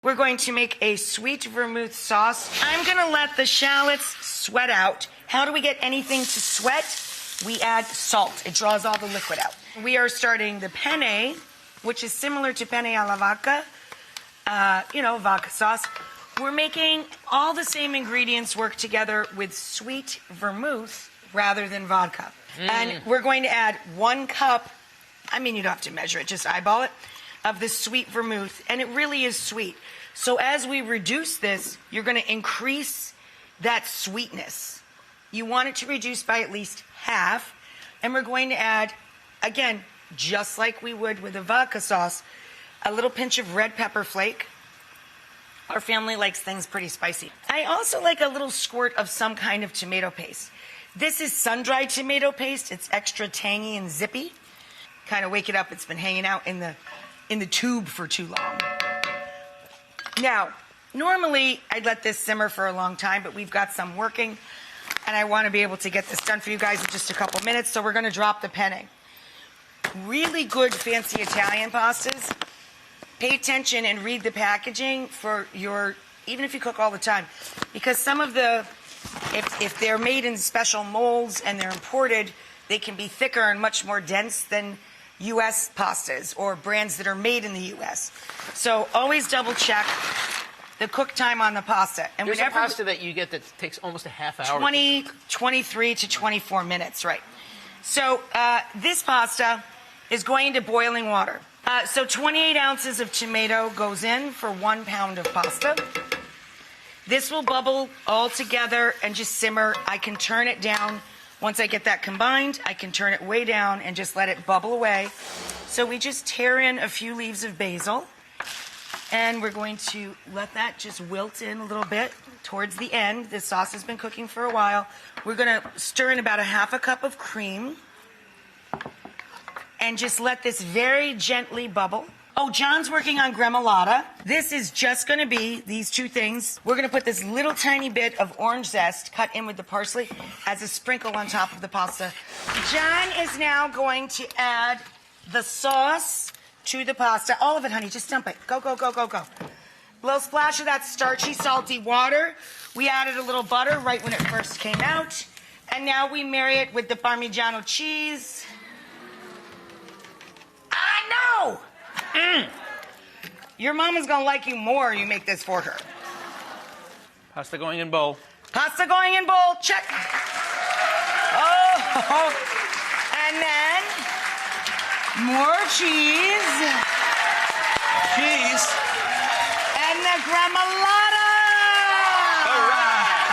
We're going to make a sweet vermouth sauce. I'm gonna let the shallots sweat out. How do we get anything to sweat? We add salt. It draws all the liquid out. We are starting the penne, which is similar to penne alla vodka, vodka sauce. We're making all the same ingredients work together with sweet vermouth rather than vodka. And we're going to add 1 cup, you don't have to measure it, just eyeball it, of the sweet vermouth, and it really is sweet. So as we reduce this, you're going to increase that sweetness. You want it to reduce by at least half, and we're going to add, again, just like we would with a vodka sauce, a little pinch of red pepper flake. Our family likes things pretty spicy. I also like a little squirt of some kind of tomato paste. This is sun-dried tomato paste. It's extra tangy and zippy. Kind of wake it up. It's been hanging out in the tube for too long. Now, normally I'd let this simmer for a long time, but we've got some working, and I want to be able to get this done for you guys in just a couple minutes, so we're going to drop the penne. Really good fancy Italian pastas. Pay attention and read the packaging for even if you cook all the time, because some of if they're made in special molds and they're imported, they can be thicker and much more dense than U.S. pastas or brands that are made in the U.S. So always double check the cook time on the pasta. And there's a pasta that you get that takes almost a half hour. 23 to 24 minutes, right. So this pasta is going into boiling water. So 28 ounces of tomato goes in for 1 pound of pasta. This will bubble all together and just simmer. I can turn it down. Once I get that combined, I can turn it way down and just let it bubble away. So we just tear in a few leaves of basil, and we're going to let that just wilt in a little bit towards the end. This sauce has been cooking for a while. We're going to stir in about a 1/2 cup of cream and just let this very gently bubble. Oh, John's working on gremolata. This is just going to be these 2 things. We're going to put this little tiny bit of orange zest cut in with the parsley as a sprinkle on top of the pasta. John is now going to add the sauce to the pasta. All of it, honey. Just dump it. Go, go, go, go, go. A little splash of that starchy, salty water. We added a little butter right when it first came out. And now we marry it with the Parmigiano cheese. I know! Your mama's gonna like you more. You make this for her. Pasta going in bowl. Pasta going in bowl. Check. Oh, and then more cheese. Cheese. And the gremolata. All right.